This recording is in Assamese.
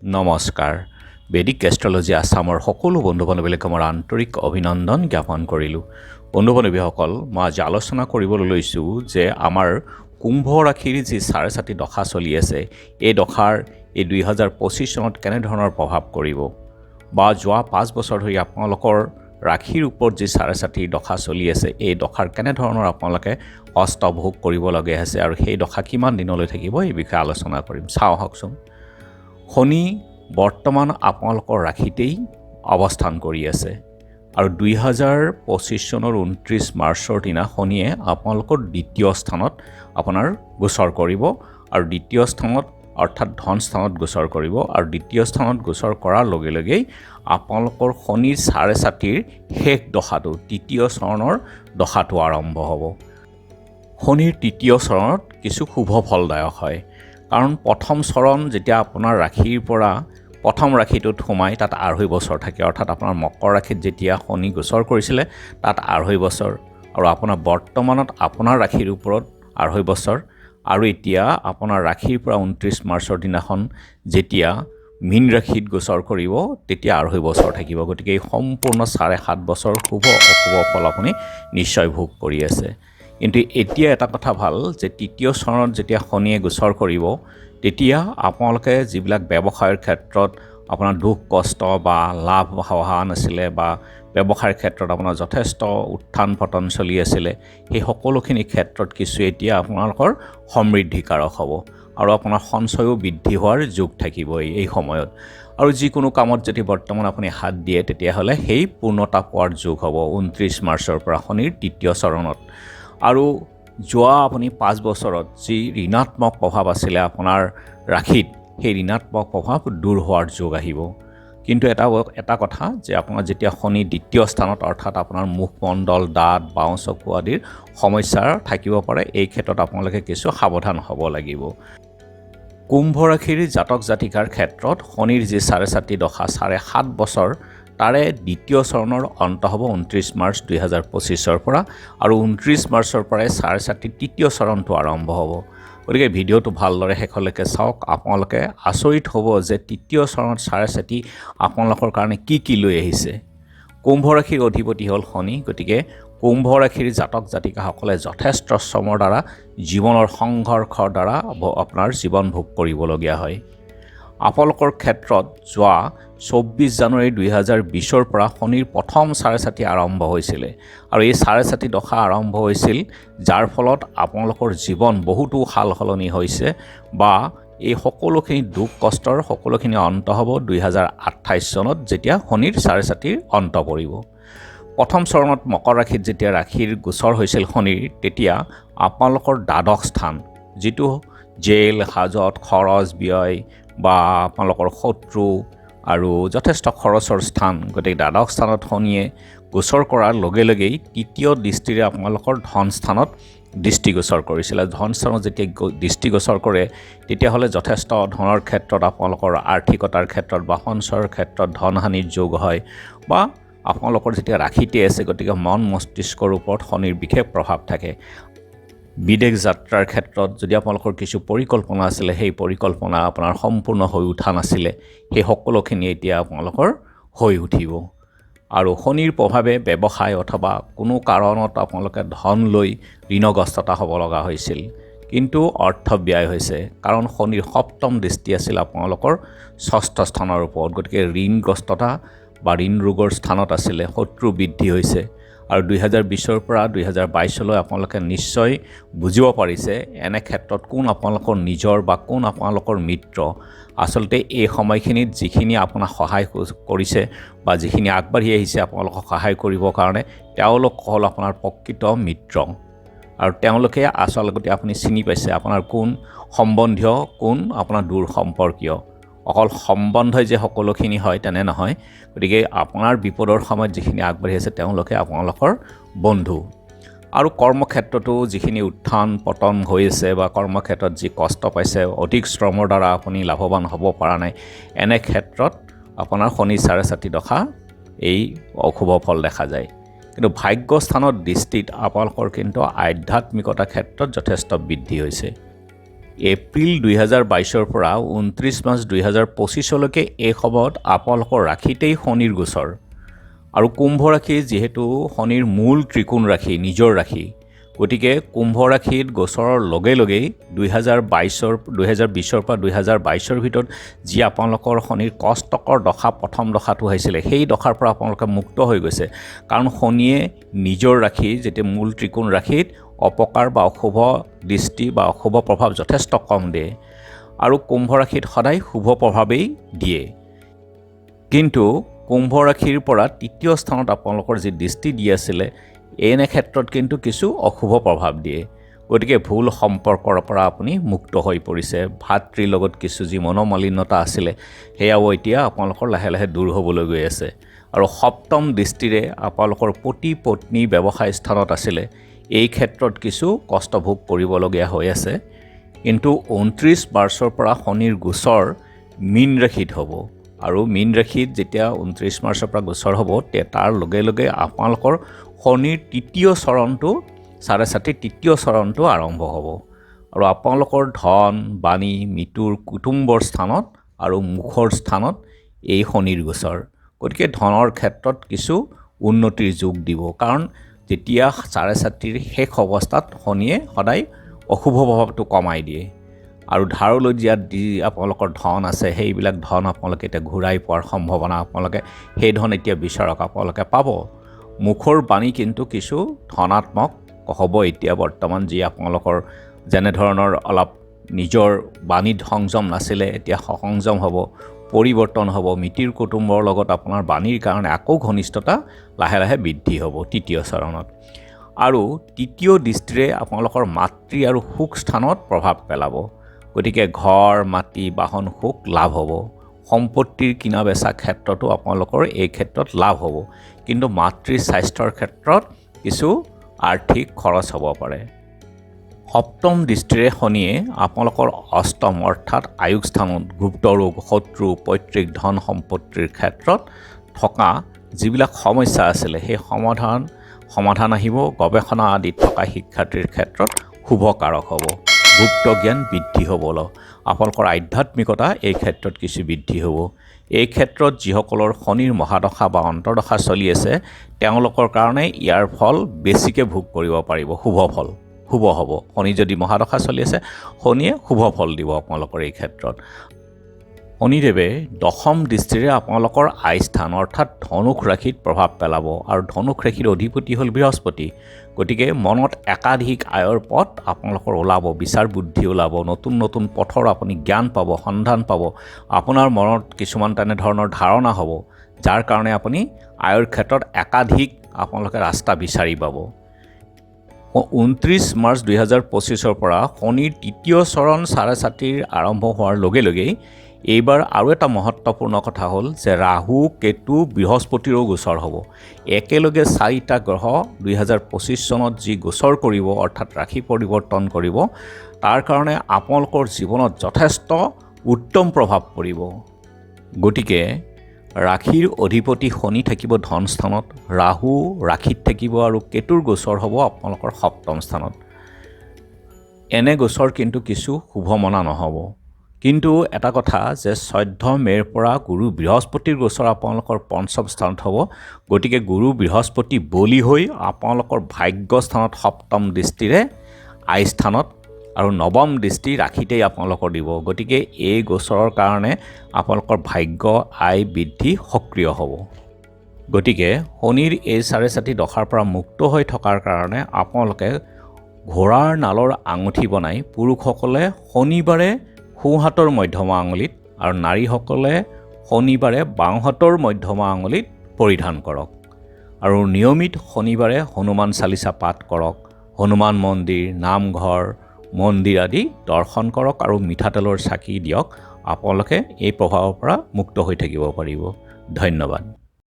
নমস্কাৰ বেদিক এষ্ট্ৰলজি আসামৰ সকলো বন্ধু-বান্ধৱীলৈ মোৰ আন্তৰিক অভিনন্দন জ্ঞাপন কৰিলোঁ। বন্ধু-বান্ধৱীসকল, মই আজি আলোচনা কৰিবলৈ লৈছোঁ যে আমাৰ কুম্ভ ৰাশিৰ যি চাৰেচাতি দশা চলি আছে, এই দশাৰ এই 2025 চনত কেনেধৰণৰ প্ৰভাৱ কৰিব বা যোৱা 5 বছৰ ধৰি আপোনালোকৰ ৰাশিৰ ওপৰত যি চাৰেচাতি দশা চলি আছে, এই দশাৰ কেনেধৰণৰ আপোনালোকে কষ্ট ভোগ কৰিবলগীয়া আছে আৰু সেই দশা কিমান দিনলৈ থাকিব, এই বিষয়ে আলোচনা কৰিম। চাওঁ আহকচোন। শনি বৰ্তমান আপোনালোকৰ ৰাশিতেই অৱস্থান কৰি আছে আৰু 2025 চনৰ 29 মাৰ্চৰ দিনা শনিয়ে আপোনালোকৰ দ্বিতীয় স্থানত আপোনাৰ গোচৰ কৰিব আৰু দ্বিতীয় স্থানত অৰ্থাৎ ধন স্থানত গোচৰ কৰিব আৰু দ্বিতীয় স্থানত গোচৰ কৰাৰ লগে লগেই আপোনালোকৰ শনিৰ চাৰেচাতিৰ শেষ দশাটো, তৃতীয় চৰণৰ দশাটো আৰম্ভ হ'ব। শনিৰ তৃতীয় চৰণত কিছু শুভ ফলদায়ক হয়, কাৰণ প্ৰথম চৰণ যেতিয়া আপোনাৰ ৰাশিৰ পৰা প্ৰথম ৰাশিটোত সোমাই তাত 2.5 বছৰ থাকে, অৰ্থাৎ আপোনাৰ মকৰ ৰাশিত যেতিয়া শনি গোচৰ কৰিছিলে তাত 2.5 বছৰ আৰু আপোনাৰ বৰ্তমানত আপোনাৰ ৰাশিৰ ওপৰত 2.5 বছৰ আৰু এতিয়া আপোনাৰ ৰাশিৰ পৰা 29 মাৰ্চৰ দিনাখন যেতিয়া মীন ৰাশিত গোচৰ কৰিব তেতিয়া 2.5 বছৰ থাকিব। গতিকে এই সম্পূৰ্ণ 7.5 বছৰ শুভ অশুভ ফল আপুনি নিশ্চয় ভোগ কৰি আছে। কিন্তু এতিয়া এটা কথা ভাল যে তৃতীয় চৰণত যেতিয়া শনিয়ে গোচৰ কৰিব তেতিয়া আপোনালোকে যিবিলাক ব্যৱসায়ৰ ক্ষেত্ৰত আপোনাৰ দুখ কষ্ট বা লাভ হোৱা নাছিলে বা ব্যৱসায়ৰ ক্ষেত্ৰত আপোনাৰ যথেষ্ট উত্থান পতন চলি আছিলে, সেই সকলোখিনি ক্ষেত্ৰত কিছু এতিয়া আপোনালোকৰ সমৃদ্ধিকাৰক হ'ব আৰু আপোনাৰ সঞ্চয়ো বৃদ্ধি হোৱাৰ যোগ থাকিব এই সময়ত। আৰু যিকোনো কামত যদি বৰ্তমান আপুনি হাত দিয়ে তেতিয়াহ'লে সেই পূৰ্ণতা পোৱাৰ যোগ হ'ব 29 মাৰ্চৰ পৰা শনিৰ তৃতীয় চৰণত। আৰু যোৱা আপুনি 5 বছৰত যি ঋণাত্মক প্ৰভাৱ আছিলে আপোনাৰ ৰাশিত, সেই ঋণাত্মক প্ৰভাৱ দূৰ হোৱাৰ যোগ আহিব। কিন্তু এটা কথা যে আপোনাৰ যেতিয়া শনি দ্বিতীয় স্থানত অৰ্থাৎ আপোনাৰ মুখমণ্ডল, দাঁত, বাওঁ চকু আদিৰ সমস্যা থাকিব পাৰে, এই ক্ষেত্ৰত আপোনালোকে কিছু সাৱধান হ'ব লাগিব। কুম্ভ ৰাশিৰ জাতক জাতিকাৰ ক্ষেত্ৰত শনিৰ যি চাৰেচাতি দশা 7.5 বছৰ তাৰে দ্বিতীয় চৰণৰ অন্ত হ'ব 29 মাৰ্চ 2025 পৰা আৰু 29 মাৰ্চৰ পৰাই চাৰেচাতি তৃতীয় চৰণটো আৰম্ভ হ'ব। গতিকে ভিডিঅ'টো ভালদৰে শেষলৈকে চাওক। আপোনালোকে আচৰিত হ'ব যে তৃতীয় চৰণত চাৰেচাতি আপোনালোকৰ কাৰণে কি লৈ আহিছে। কুম্ভ ৰাশিৰ অধিপতি হ'ল শনি, গতিকে কুম্ভ ৰাশিৰ জাতক জাতিকাসকলে যথেষ্ট শ্ৰমৰ দ্বাৰা জীৱনৰ সংঘৰ্ষৰ দ্বাৰা আপোনাৰ জীৱন ভোগ কৰিবলগীয়া হয়। আপোনালোকৰ ক্ষেত্ৰত যোৱা 24 জানুৱাৰী 2020 পৰা শনিৰ প্ৰথম চাৰেচাতি আৰম্ভ হৈছিলে আৰু এই চাৰেচাতি দশা আৰম্ভ হৈছিল যাৰ ফলত আপোনালোকৰ জীৱন বহুতো সাল সলনি হৈছে বা এই সকলোখিনি দুখ কষ্টৰ সকলোখিনি অন্ত হ'ব 2028 চনত যেতিয়া শনিৰ চাৰেচাতিৰ অন্ত পৰিব। প্ৰথম চৰণত মকৰ ৰাশিত যেতিয়া ৰাশিৰ গোচৰ হৈছিল শনিৰ, তেতিয়া আপোনালোকৰ দ্বাদশ স্থান যিটো জেল হাজত খৰচ ব্যয় বা আপোনালোকৰ শত্ৰু আৰু যথেষ্ট খৰচৰ স্থান, গতিকে দ্বাদশ স্থানত শনিয়ে গোচৰ কৰাৰ লগে লগেই তৃতীয় দৃষ্টিৰে আপোনালোকৰ ধন স্থানত দৃষ্টিগোচৰ কৰিছিলে। ধন স্থানত যেতিয়া দৃষ্টিগোচৰ কৰে তেতিয়াহ'লে যথেষ্ট ধনৰ ক্ষেত্ৰত আপোনালোকৰ আৰ্থিকতাৰ ক্ষেত্ৰত বা সঞ্চয়ৰ ক্ষেত্ৰত ধনহানিৰ যোগ হয় বা আপোনালোকৰ যেতিয়া ৰাশিতে আছে, গতিকে মন মস্তিষ্কৰ ওপৰত শনিৰ বিশেষ প্ৰভাৱ থাকে। বিদেশ যাত্ৰাৰ ক্ষেত্ৰত যদি আপোনালোকৰ কিছু পৰিকল্পনা আছিলে, সেই পৰিকল্পনা আপোনাৰ সম্পূৰ্ণ হৈ উঠা নাছিলে, সেই সকলোখিনি এতিয়া আপোনালোকৰ হৈ উঠিব। আৰু শনিৰ প্ৰভাৱে ব্যৱসায় অথবা কোনো কাৰণত আপোনালোকে ধন লৈ ঋণগ্ৰস্ততা হ'ব লগা হৈছিল, কিন্তু অৰ্থ ব্যয় হৈছে, কাৰণ শনিৰ সপ্তম দৃষ্টি আছিল আপোনালোকৰ ষষ্ঠ স্থানৰ ওপৰত। গতিকে ঋণগ্ৰস্ততা বা ঋণ ৰোগৰ স্থানত আছিলে, শত্ৰু বৃদ্ধি হৈছে আৰু 2020 পৰা 2022 আপোনালোকে নিশ্চয় বুজিব পাৰিছে এনে ক্ষেত্ৰত কোন আপোনালোকৰ নিজৰ বা কোন আপোনালোকৰ মিত্ৰ। আচলতে এই সময়খিনিত যিখিনি আপোনাক সহায় কৰিছে বা যিখিনি আগবাঢ়ি আহিছে আপোনালোকক সহায় কৰিবৰ কাৰণে, তেওঁলোক হ'ল আপোনাৰ প্ৰকৃত মিত্ৰ আৰু তেওঁলোকে আচলতে আপুনি চিনি পাইছে আপোনাৰ কোন সম্বন্ধীয়, কোন আপোনাৰ দূৰ সম্পৰ্কীয়। অকল সম্বন্ধই যে সকলোখিনি হয় তেনে নহয়। গতিকে আপোনাৰ বিপদৰ সময়ত যিখিনি আগবাঢ়ি আছে তেওঁলোকে আপোনালোকৰ বন্ধু। আৰু কৰ্মক্ষেত্ৰতো যিখিনি উত্থান পতন হৈ আছে বা কৰ্মক্ষেত্ৰত যি কষ্ট পাইছে, অধিক শ্ৰমৰ দ্বাৰা আপুনি লাভৱান হ'ব পৰা নাই, এনে ক্ষেত্ৰত আপোনাৰ শনি চাৰেচাতি দশা এই অশুভ ফল দেখা যায়। কিন্তু ভাগ্যস্থানত দৃষ্টিত আপোনালোকৰ কিন্তু আধ্যাত্মিকতাৰ ক্ষেত্ৰত যথেষ্ট বৃদ্ধি হৈছে। এপ্ৰিল 2022ৰ পৰা 29 মাৰ্চ 2025লৈকে এই সময়ত আপোনালোকৰ ৰাশিতেই শনিৰ গোচৰ। আৰু কুম্ভ ৰাশি যিহেতু শনিৰ মূল ত্ৰিকোণ ৰাশি, নিজৰ ৰাশি, গতিকে কুম্ভ ৰাশিত গোচৰৰ লগে লগেই 2020ৰ পৰা 2022ৰ ভিতৰত যি আপোনালোকৰ শনিৰ কষ্টকৰ দশা প্ৰথম দশাটো হৈছিলে, সেই দশাৰ পৰা আপোনালোকে মুক্ত হৈ গৈছে। কাৰণ শনিয়ে নিজৰ ৰাশি, যেতিয়া মূল ত্ৰিকোণ ৰাশিত অপকাৰ বা অশুভ দৃষ্টি বা অশুভ প্ৰভাৱ যথেষ্ট কম দিয়ে, আৰু কুম্ভ ৰাশিত সদায় শুভ প্ৰভাৱেই দিয়ে। কিন্তু কুম্ভ ৰাশিৰ পৰা তৃতীয় স্থানত আপোনালোকৰ যি দৃষ্টি দি আছিলে, এনে ক্ষেত্ৰত কিন্তু কিছু অশুভ প্ৰভাৱ দিয়ে। গতিকে ভুল সম্পৰ্কৰ পৰা আপুনি মুক্ত হৈ পৰিছে। ভাতৃৰ লগত কিছু যি মনোমালিন্যতা আছিলে, সেয়াও এতিয়া আপোনালোকৰ লাহে লাহে দূৰ হ'বলৈ গৈ আছে। আৰু সপ্তম দৃষ্টিৰে আপোনালোকৰ পতি পত্নী ব্যৱসায় স্থানত আছিলে, এই ক্ষেত্ৰত কিছু কষ্ট ভোগ কৰিবলগীয়া হৈ আছে। কিন্তু 29 মাৰ্চৰ পৰা শনিৰ গোচৰ মীন ৰাশিত হ'ব, আৰু মীন ৰাশিত যেতিয়া 29 মাৰ্চৰ পৰা গোচৰ হ'ব, তাৰ লগে লগে আপোনালোকৰ শনিৰ তৃতীয় চৰণটো আৰম্ভ হ'ব। আৰু আপোনালোকৰ ধন, বাণী, মৃত্যুৰ কুটুম্বৰ স্থানত আৰু মুখৰ স্থানত এই শনিৰ গোচৰ। গতিকে ধনৰ ক্ষেত্ৰত কিছু উন্নতিৰ যোগ দিব। কাৰণ যেতিয়া 4.5ৰ শেষ অৱস্থাত শনিয়ে সদায় অশুভ প্ৰভাৱটো কমাই দিয়ে, আৰু ধাৰলৈ দিয়াত যি আপোনালোকৰ ধন আছে, সেইবিলাক ধন আপোনালোকে এতিয়া ঘূৰাই পোৱাৰ সম্ভাৱনা, আপোনালোকে সেই ধন এতিয়া বিচাৰক, আপোনালোকে পাব। মুখৰ বাণী কিন্তু কিছু ধনাত্মক হ'ব এতিয়া বৰ্তমান, যি আপোনালোকৰ যেনেধৰণৰ অলপ নিজৰ বাণীত সংযম নাছিলে, এতিয়া সংযম হ'ব, পৰিৱৰ্তন হ'ব। মিতিৰ কুটুম্বৰ লগত আপোনাৰ বাণীৰ কাৰণে আকৌ ঘনিষ্ঠতা লাহে লাহে বৃদ্ধি হ'ব তৃতীয় চৰণত। আৰু তৃতীয় দৃষ্টিৰে আপোনালোকৰ মাতৃ আৰু সুখ স্থানত প্ৰভাৱ পেলাব। গতিকে ঘৰ, মাটি, বাহন, সুখ লাভ হ'ব। সম্পত্তিৰ কিনা বেচা ক্ষেত্ৰতো আপোনালোকৰ এই ক্ষেত্ৰত লাভ হ'ব। কিন্তু মাতৃৰ স্বাস্থ্যৰ ক্ষেত্ৰত কিছু আৰ্থিক খৰচ হ'ব পাৰে। সপ্তম দৃষ্টিৰে শনিয়ে আপোনালোকৰ অষ্টম অৰ্থাৎ আয়ুস স্থানত গুপ্ত ৰোগ, শত্ৰু, পৈতৃক ধন সম্পত্তিৰ ক্ষেত্ৰত থকা যিবিলাক সমস্যা আছিলে, সেই সমাধান আহিব। গৱেষণা আদিত থকা শিক্ষাৰ্থীৰ ক্ষেত্ৰত শুভকাৰক হ'ব। গুপ্ত জ্ঞান বৃদ্ধি হ'ব। আপোনালোকৰ আধ্যাত্মিকতা এই ক্ষেত্ৰত কিছু বৃদ্ধি হ'ব। এই ক্ষেত্ৰত যিসকলৰ শনিৰ মহাদশা বা অন্তৰ্দশা চলি আছে, তেওঁলোকৰ কাৰণে ইয়াৰ ফল বেছিকৈ ভোগ কৰিব পাৰিব। শুভ হ'ব। শনি যদি মহাদশা চলি আছে, শনিয়ে শুভ ফল দিব আপোনালোকৰ এই ক্ষেত্ৰত। শনিদেৱে দশম দৃষ্টিৰে আপোনালোকৰ আয় স্থান অৰ্থাৎ ধনুষ ৰাশিত প্ৰভাৱ পেলাব, আৰু ধনুষ ৰাশিৰ অধিপতি হ'ল বৃহস্পতি। গতিকে মনত একাধিক আয়ৰ পথ আপোনালোকৰ ওলাব, বিচাৰ বুদ্ধি ওলাব, নতুন নতুন পথৰ আপুনি জ্ঞান পাব, সন্ধান পাব। আপোনাৰ মনত কিছুমান তেনেধৰণৰ ধাৰণা হ'ব, যাৰ কাৰণে আপুনি আয়ৰ ক্ষেত্ৰত একাধিক আপোনালোকে ৰাস্তা বিচাৰি পাব। 29 মাৰ্চ 2025ৰ পৰা শনিৰ তৃতীয় চৰণ 4.5ৰ আৰম্ভ হোৱাৰ লগে লগেই এইবাৰ আৰু এটা মহত্বপূৰ্ণ কথা হ'ল যে ৰাহু, কেতু, বৃহস্পতিৰো গোচৰ হ'ব। একেলগে 4টা গ্ৰহ 2025 চনত যি গোচৰ কৰিব, অৰ্থাৎ ৰাশি পৰিৱৰ্তন কৰিব, তাৰ কাৰণে আপোনালোকৰ জীৱনত যথেষ্ট উত্তম প্ৰভাৱ পৰিব। গতিকে ৰাশিৰ অধিপতি শনি থাকিব ধন স্থানত, ৰাহু ৰাশিত থাকিব, আৰু কেতুৰ গোচৰ হ'ব আপোনালোকৰ সপ্তম স্থানত। এনে গোচৰ কিন্তু কিছু শুভ মনা নহ'ব। কিন্তু এটা কথা যে 14 মে'ৰ পৰা গুৰু বৃহস্পতিৰ গোচৰ আপোনালোকৰ পঞ্চম স্থানত হ'ব। গতিকে গুৰু বৃহস্পতি বলি হৈ আপোনালোকৰ ভাগ্য স্থানত সপ্তম দৃষ্টিৰে আয় স্থানত, আৰু নৱম দৃষ্টি ৰাশিতেই আপোনালোকৰ দিব। গতিকে এই গোচৰৰ কাৰণে আপোনালোকৰ ভাগ্য, আয় বৃদ্ধি সক্ৰিয় হ'ব। গতিকে শনিৰ এই 4.5 দশাৰ পৰা মুক্ত হৈ থকাৰ কাৰণে আপোনালোকে ঘোঁৰাৰ নালৰ আঙুঠি বনাই পুৰুষসকলে শনিবাৰে সোঁহাতৰ মধ্যমা আঙুলিত, আৰু নাৰীসকলে শনিবাৰে বাওঁহাতৰ মধ্যমা আঙুলিত পৰিধান কৰক। আৰু নিয়মিত শনিবাৰে হনুমান চালিচা পাঠ কৰক। হনুমান মন্দিৰ, নামঘৰ, মন্দিৰ আদি দৰ্শন কৰক, আৰু মিঠাতেলৰ চাকি দিয়ক। আপোনালোকে এই প্ৰভাৱৰ পৰা মুক্ত হৈ থাকিব পাৰিব। ধন্যবাদ।